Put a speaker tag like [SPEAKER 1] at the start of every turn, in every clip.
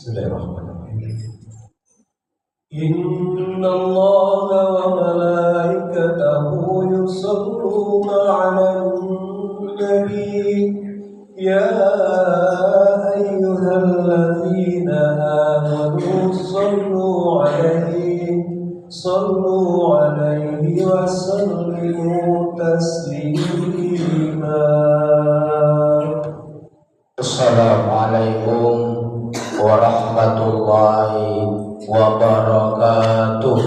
[SPEAKER 1] Bismillahirrahmanirrahim. Innallaha wa malaikatahu yusholluna 'alan nabi ya ayyuhalladzina amanu sallu 'alaihi wa sallimu taslima.
[SPEAKER 2] Assalamualaikum warahmatullahi wabarakatuh.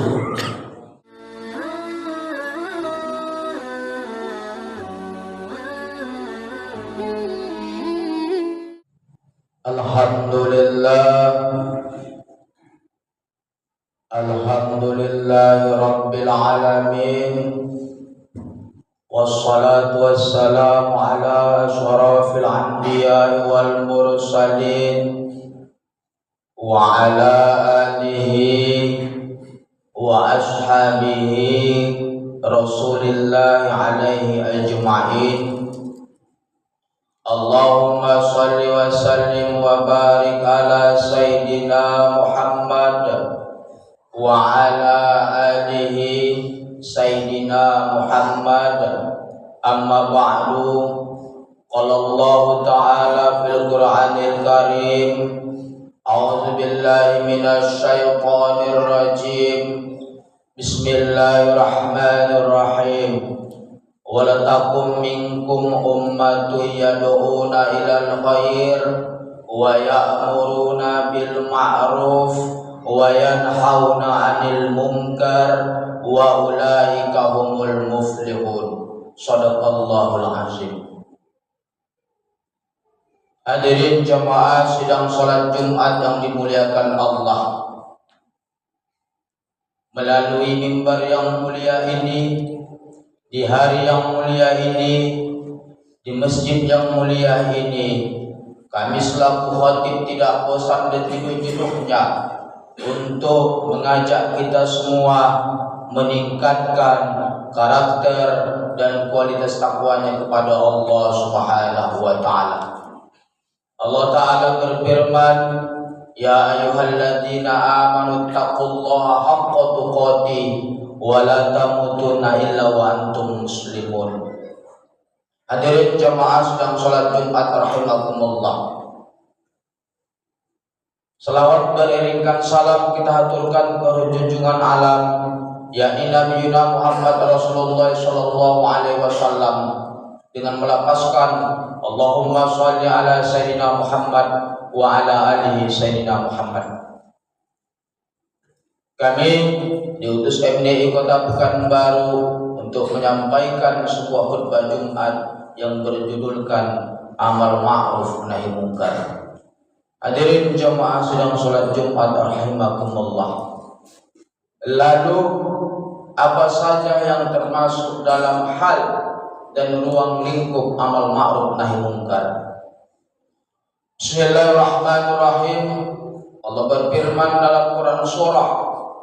[SPEAKER 2] Alhamdulillahi rabbil alamin. Wassalatu wassalamu ala asyrafil anbiya'i wal mursalin wa ala alihi wa ashabihi rasulillahi alaihi ajma'in. Allahumma salli wa sallim wa barik ala sayyidina Muhammad wa ala alihi sayyidina Muhammad. Amma ba'du. Qala Allah ta'ala fil Qur'anil Karim, a'udzu billahi minasy syaithanir rajim. Bismillahirrahmanirrahim. Wa la takum minkum ummatun yad'una ilal khair wa ya'muruna bil ma'ruf wa yanhauna 'anil munkar wa ulaika humul muflihun. Shadaqallahul azim. Hadirin jamaah sidang salat Jumat yang dimuliakan Allah, melalui mimbar yang mulia ini, di hari yang mulia ini, di masjid yang mulia ini, kami selaku khatib tidak bosan detik-detiknya untuk mengajak kita semua meningkatkan karakter dan kualitas takwanya kepada Allah Subhanahu wa taala. Allah taala berfirman, ya ayyuhalladzina amanu taqullaha haqqa tuqatih wa la tamutunna illa wa antum muslimun. Hadirin jamaah sedang salat Jumat rahimakumullah. Salawat beriringkan salam kita haturkan ke junjungan alam, yakni Nabi Muhammad Rasulullah sallallahu alaihi wasallam, dengan melapaskan Allahumma shalli ala sayyidina Muhammad wa ala alihi sayyidina Muhammad. Kami diutus MNI Kota Pekanbaru untuk menyampaikan sebuah khutbah Jumat yang berjudulkan amal ma'ruf nahi munkar. Hadirin jamaah sedang salat Jumat rahimakumullah. Lalu apa saja yang termasuk dalam hal dan ruang lingkup amal ma'ruf nahi munkar? Bismillahirrahmanirrahim. Allah berfirman dalam Quran surah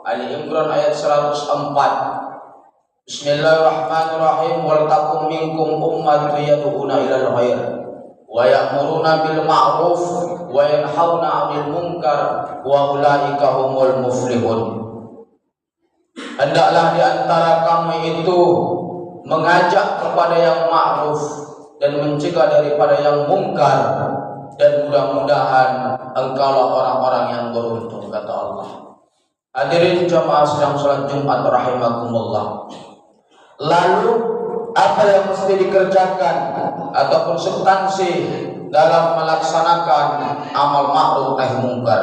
[SPEAKER 2] Ali Imran ayat 104. Bismillahirrahmanirrahim. Wal takum minkum ummatun yad'una ilal khair wa ya'muruna bil ma'ruf wa yanhauna 'anil munkar wa ulaika humul muflihun. Hendaklah di antara kamu itu mengajak kepada yang ma'ruf dan mencegah daripada yang mungkar, dan mudah-mudahan engkaulah orang-orang yang beruntung, kata Allah. Hadirin jamaah sedang salat Jumat rahimakumullah. Lalu apa yang mesti dikerjakan ataupun substansi dalam melaksanakan amal ma'ruf nahi munkar?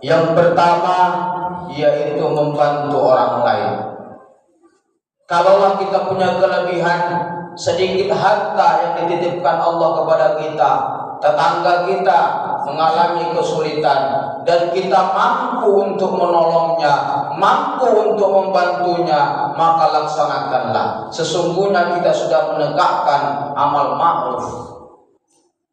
[SPEAKER 2] Yang pertama yaitu membantu orang lain. Kalaulah kita punya kelebihan sedikit harta yang dititipkan Allah kepada kita, tetangga kita mengalami kesulitan dan kita mampu untuk menolongnya, mampu untuk membantunya, maka laksanakanlah. Sesungguhnya kita sudah menegakkan amal ma'ruf.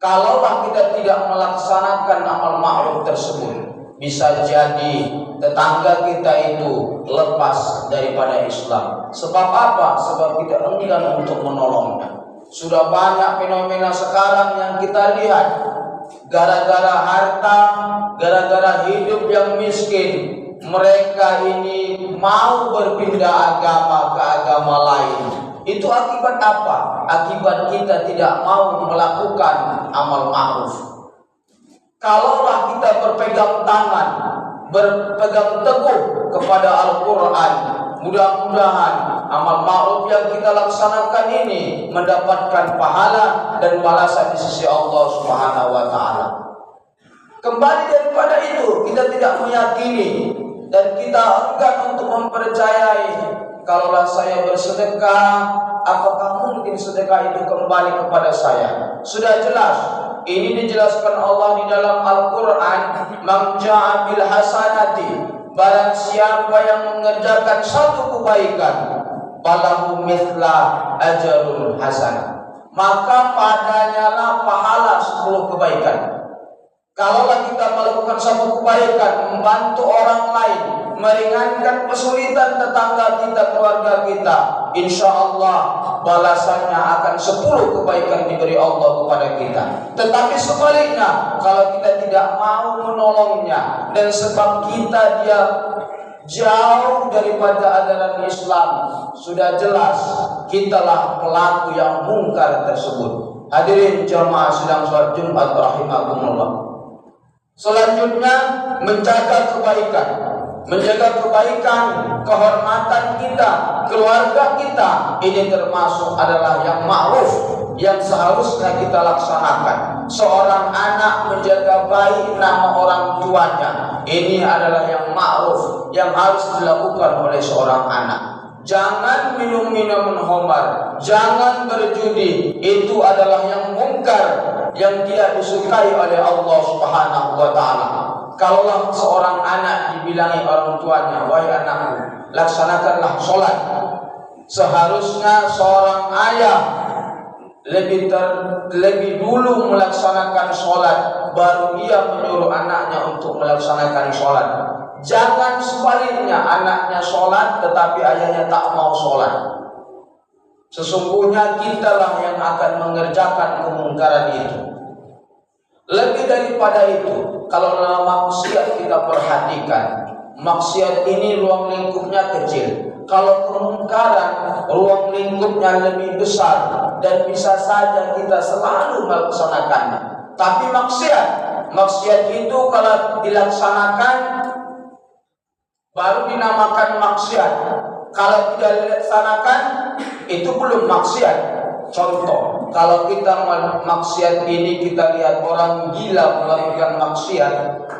[SPEAKER 2] Kalaulah kita tidak melaksanakan amal ma'ruf tersebut, bisa jadi tetangga kita itu lepas daripada Islam. Sebab apa? Sebab kita enggan untuk menolongnya. Sudah banyak fenomena sekarang yang kita lihat, gara-gara harta, gara-gara hidup yang miskin, mereka ini mau berpindah agama ke agama lain. Itu akibat apa? Akibat kita tidak mau melakukan amal ma'ruf. Kalaulah kita berpegang tangan, berpegang teguh kepada Al-Quran, mudah-mudahan amal ma'ruf yang kita laksanakan ini mendapatkan pahala dan balasan di sisi Allah Subhanahu wa Ta'ala. Kembali daripada itu, kita tidak meyakini dan kita enggan untuk mempercayai kalaulah saya bersedekah, apakah mungkin sedekah itu kembali kepada saya? Sudah jelas, ini dijelaskan Allah di dalam Al-Quran, man ja'a bil hasanati, barang siapa yang mengerjakan satu kebaikan, falahu mithla ajrul hasan, maka padanya lah pahala 10 kebaikan. Kalaulah kita melakukan satu kebaikan, membantu orang lain, meringankan kesulitan tetangga kita, keluarga kita, insya Allah balasannya akan 10 kebaikan diberi Allah kepada kita. Tetapi sebaliknya, kalau kita tidak mau menolongnya dan sebab kita dia jauh daripada ajaran Islam, sudah jelas kitalah pelaku yang mungkar tersebut. Hadirin jamaah sedang sholat Jumat rahimakumullah. Selanjutnya menjaga kebaikan. Menjaga kebaikan, kehormatan kita, keluarga kita, ini termasuk adalah yang ma'ruf yang seharusnya kita laksanakan. Seorang anak menjaga baik nama orang tuanya, ini adalah yang ma'ruf yang harus dilakukan oleh seorang anak. Jangan minum minuman khamar, jangan berjudi, itu adalah yang mungkar yang tidak disukai oleh Allah Subhanahu wa Ta'ala. Kalaulah seorang anak dibilangi orang tuanya, wahai anakku, laksanakanlah sholat. Seharusnya seorang ayah lebih dulu melaksanakan sholat, baru ia menyuruh anaknya untuk melaksanakan sholat. Jangan sebaliknya, anaknya sholat tetapi ayahnya tak mau sholat. Sesungguhnya kitalah yang akan mengerjakan kemungkaran itu. Lebih daripada itu, kalau dalam maksiat kita perhatikan, maksiat ini ruang lingkupnya kecil. Kalau kemungkaran, ruang lingkupnya lebih besar dan bisa saja kita selalu melaksanakannya. Tapi maksiat itu kalau dilaksanakan baru dinamakan maksiat. Kalau tidak dilaksanakan, itu belum maksiat. Contoh, kalau kita maksiat ini kita lihat orang gila melakukan maksiat,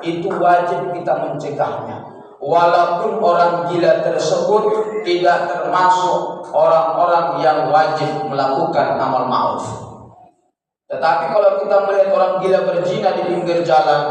[SPEAKER 2] itu wajib kita mencegahnya. Walaupun orang gila tersebut tidak termasuk orang-orang yang wajib melakukan amal ma'ruf. Tetapi kalau kita melihat orang gila berzina di pinggir jalan,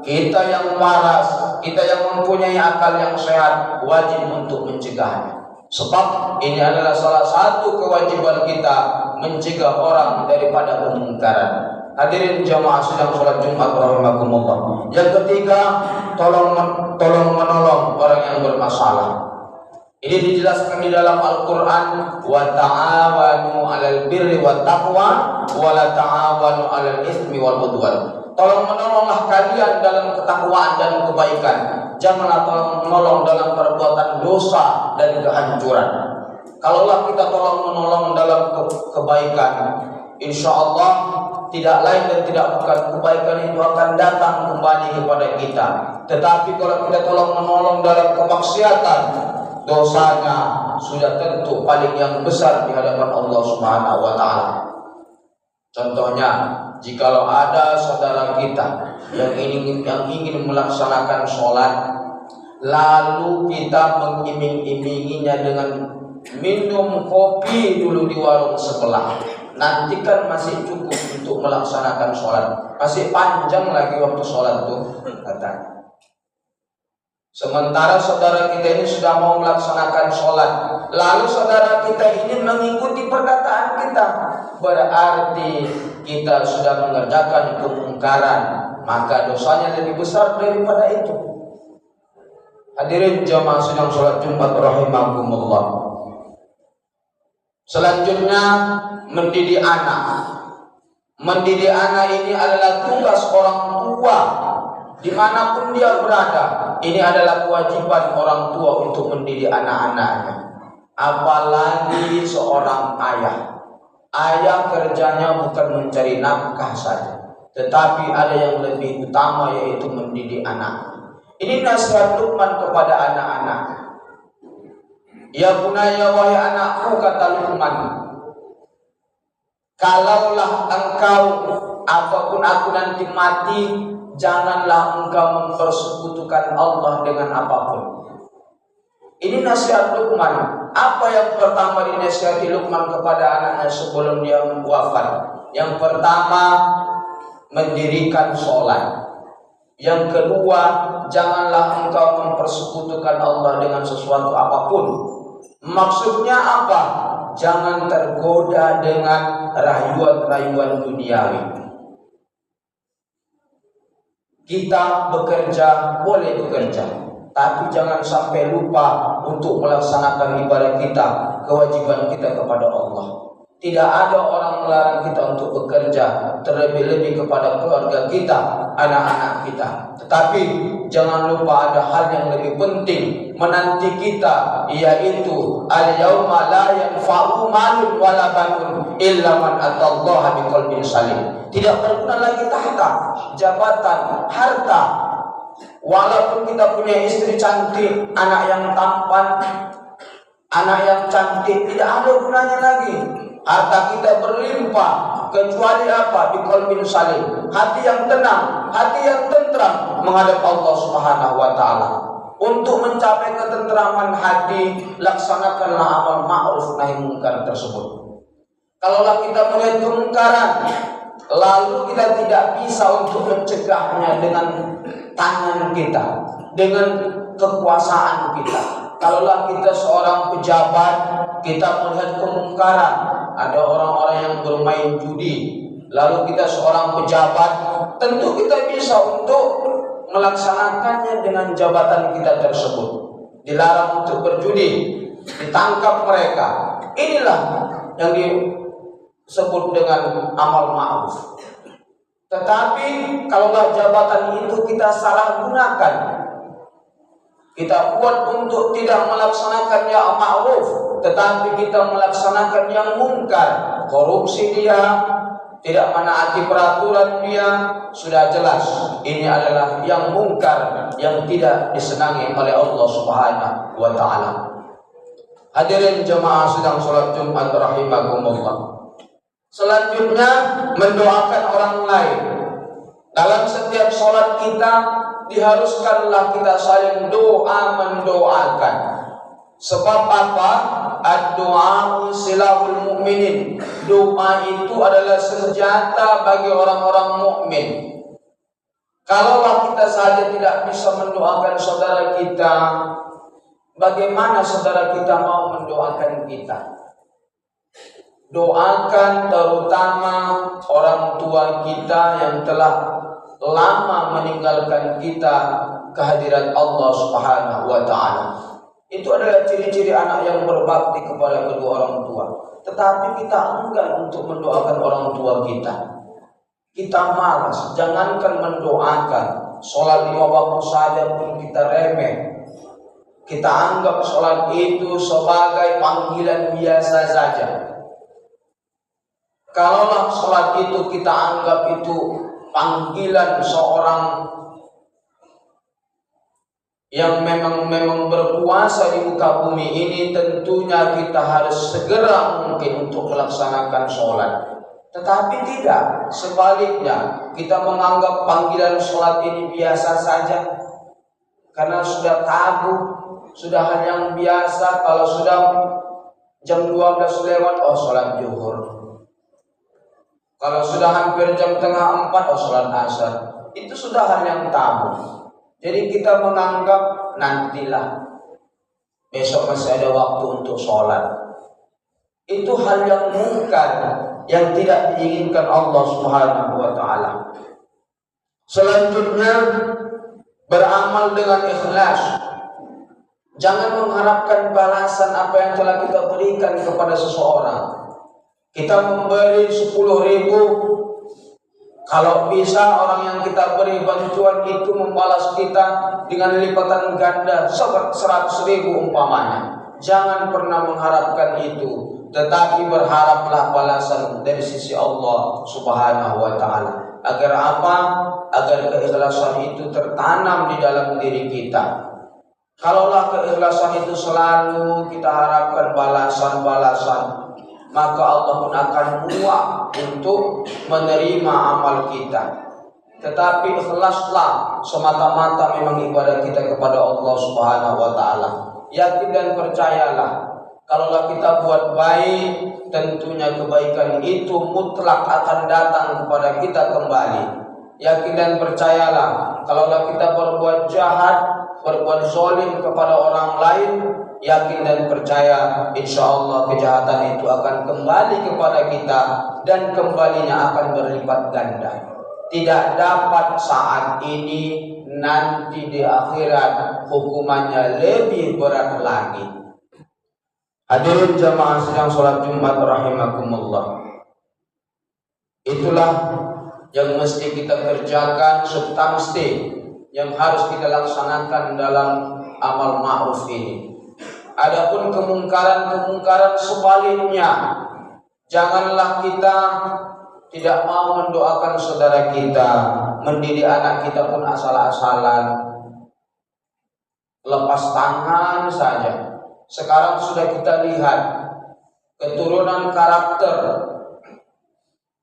[SPEAKER 2] kita yang waras, kita yang mempunyai akal yang sehat, wajib untuk mencegahnya. Sebab ini adalah salah satu kewajiban kita, mencegah orang daripada kemungkaran. Hadirin jamaah sedang sholat Jumat rahimakumullah. Yang ketiga, tolong menolong orang yang bermasalah. Ini dijelaskan di dalam Al-Quran, wa ta'awanu 'alal birri wat taqwa wa la ta'awanu 'alal itsmi wal 'udwan. Tolong menolonglah kalian dalam ketakwaan dan kebaikan. Janganlah tolong menolong dalam perbuatan dosa dan kehancuran. Kalaulah kita tolong menolong dalam kebaikan, insya Allah tidak lain dan tidak bukan kebaikan itu akan datang kembali kepada kita. Tetapi kalau kita tolong menolong dalam kemaksiatan, dosanya sudah tentu paling yang besar di hadapan Allah Subhanahu wa Ta'ala. Contohnya, jikalau ada saudara kita yang ingin melaksanakan sholat, lalu kita mengiming-iminginya dengan minum kopi dulu di warung sebelah, nanti kan masih cukup untuk melaksanakan sholat, masih panjang lagi waktu sholat tuh katanya. Sementara saudara kita ini sudah mau melaksanakan sholat, lalu saudara kita ini mengikuti perkataan kita, berarti kita sudah mengerjakan kemungkaran, maka dosanya lebih besar daripada itu. Hadirin jamaah sedang sholat Jumat rahimakumullah. Selanjutnya, mendidik anak. Mendidik anak ini adalah tugas orang tua dimanapun dia berada. Ini adalah kewajiban orang tua untuk mendidik anak-anaknya. Apalagi seorang ayah. Ayah kerjanya bukan mencari nafkah saja, tetapi ada yang lebih utama, yaitu mendidik anak. Ini nasihat Luqman kepada anak-anak. Ya bunayya, wahai anakku, kata Luqman, kalaulah engkau apapun aku nanti mati, janganlah engkau mempersekutukan Allah dengan apapun. Ini nasihat Luqman. Apa yang pertama dinasihati Luqman kepada anaknya sebelum dia wafat? Yang pertama, mendirikan sholat. Yang kedua, janganlah engkau mempersekutukan Allah dengan sesuatu apapun. Maksudnya apa? Jangan tergoda dengan rayuan-rayuan duniawi. Kita bekerja, boleh bekerja, tapi jangan sampai lupa untuk melaksanakan ibadah kita, kewajiban kita kepada Allah. Tidak ada orang melarang kita untuk bekerja, terlebih-lebih kepada keluarga kita, anak-anak kita. Tetapi jangan lupa ada hal yang lebih penting menanti kita, yaitu al-yauma la yanfa'u malun wala banun illa man atallaha biqalbin salim. Tidak berguna lagi tahta, jabatan, harta. Walaupun kita punya istri cantik, anak yang tampan, anak yang cantik, tidak ada gunanya lagi. Harta kita berlimpah, kecuali apa? Biqalbin salim, hati yang tenang, hati yang tentram menghadap Allah Subhanahu wa taala. Untuk mencapai ketentraman hati, laksanakanlah amal ma'ruf nahi munkar tersebut. Kalaulah kita melihat kemungkaran, lalu kita tidak bisa untuk mencegahnya dengan tangan kita, dengan kekuasaan kita. Kalaulah kita seorang pejabat, kita melihat kemungkaran, ada orang-orang yang bermain judi, lalu kita seorang pejabat, tentu kita bisa untuk melaksanakannya dengan jabatan kita tersebut. Dilarang untuk berjudi, ditangkap mereka. Inilah yang disebut dengan amal ma'ruf. Tetapi kalaulah jabatan itu kita salah gunakan, kita buat untuk tidak melaksanakan yang ma'ruf, tetapi kita melaksanakan yang mungkar, korupsi dia, tidak menaati peraturan dia, sudah jelas ini adalah yang mungkar, yang tidak disenangi oleh Allah Subhanahu wa taala. Hadirin jemaah sedang salat Jumat rahimakumullah. Selanjutnya, mendoakan orang lain. Dalam setiap salat kita diharuskanlah kita saling doa mendoakan. Sebab apa? Ad-du'a silahul mu'minin. Doa itu adalah senjata bagi orang-orang mukmin. Kalaulah kita saja tidak bisa mendoakan saudara kita, bagaimana saudara kita mau mendoakan kita? Doakan terutama orang tua kita yang telah lama meninggalkan kita kehadirat Allah Subhanahu wa taala. Itu adalah ciri-ciri anak yang berbakti kepada kedua orang tua. Tetapi kita enggan untuk mendoakan orang tua kita. Kita malas, jangankan mendoakan, sholat 5 waktu saja pun kita remeh. Kita anggap sholat itu sebagai panggilan biasa saja. Kalaulah sholat itu kita anggap itu panggilan seorang yang memang berkuasa di muka bumi ini, tentunya kita harus segera mungkin untuk melaksanakan sholat. Tetapi tidak, sebaliknya kita menganggap panggilan sholat ini biasa saja, karena sudah tabu, sudah hal yang biasa. Kalau sudah jam 12 lewat, oh sholat zuhur. Kalau sudah hampir jam tengah 4, oh sholat asar. Itu sudah hal yang tabu. Jadi kita menganggap nantilah, besok masih ada waktu untuk sholat. Itu hal yang mungkar, yang tidak diinginkan Allah Subhanahu wa taala. Selanjutnya, beramal dengan ikhlas. Jangan mengharapkan balasan apa yang telah kita berikan kepada seseorang. Kita memberi 10.000, Kalau bisa orang yang kita beri bantuan itu membalas kita dengan lipatan ganda 100.000 umpamanya. Jangan pernah mengharapkan itu, tetapi berharaplah balasan dari sisi Allah Subhanahu wa taala. Agar apa? Agar keikhlasan itu tertanam di dalam diri kita. Kalaulah keikhlasan itu selalu kita harapkan balasan-balasan, maka Allah pun akan muak untuk menerima amal kita. Tetapi ikhlaslah semata-mata memang ibadah kita kepada Allah Subhanahu wa taala. Yakin dan percayalah, kalaulah kita buat baik, tentunya kebaikan itu mutlak akan datang kepada kita kembali. Yakin dan percayalah, kalaulah kita berbuat jahat, berbuat zalim kepada orang lain, yakin dan percaya insya Allah kejahatan itu akan kembali kepada kita dan kembalinya akan berlipat ganda. Tidak dapat saat ini, nanti di akhirat hukumannya lebih berat lagi. Hadirin jamaah sidang salat Jumat rahimakumullah. Itulah yang mesti kita kerjakan substansi yang harus kita laksanakan dalam amal ma'ruf ini. Adapun kemungkaran-kemungkaran sebaliknya, janganlah kita tidak mau mendoakan saudara kita, mendidik anak kita pun asal-asalan, lepas tangan saja. Sekarang sudah kita lihat keturunan karakter,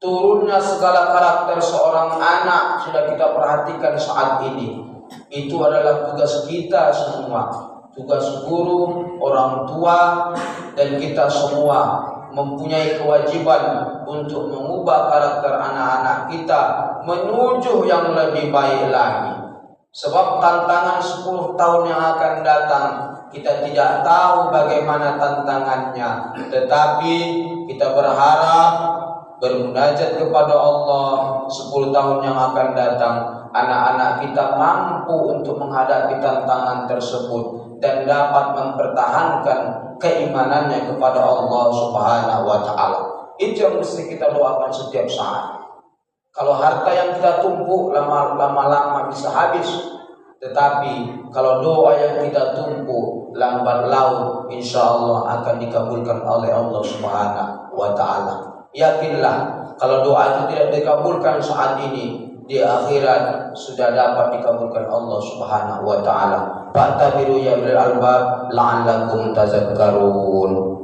[SPEAKER 2] turunnya segala karakter seorang anak sudah kita perhatikan saat ini. Itu adalah tugas kita semua, tugas guru, orang tua, dan kita semua mempunyai kewajiban untuk mengubah karakter anak-anak kita menuju yang lebih baik lagi. Sebab tantangan 10 tahun yang akan datang, kita tidak tahu bagaimana tantangannya, tetapi kita berharap, bermunajat kepada Allah 10 tahun yang akan datang, anak-anak kita mampu untuk menghadapi tantangan tersebut dan dapat mempertahankan keimanannya kepada Allah Subhanahu wa taala. Itu yang mesti kita doakan setiap saat. Kalau harta yang kita tumpuk lama-lama bisa habis, tetapi kalau doa yang kita tumpuk lambat laun insya Allah akan dikabulkan oleh Allah Subhanahu wa taala. Yakinlah kalau doa itu tidak dikabulkan saat ini, di akhirat sudah dapat dikabulkan Allah Subhanahu wa taala. Fa'tabiru ya ulil albab la'allakum tazakkarun.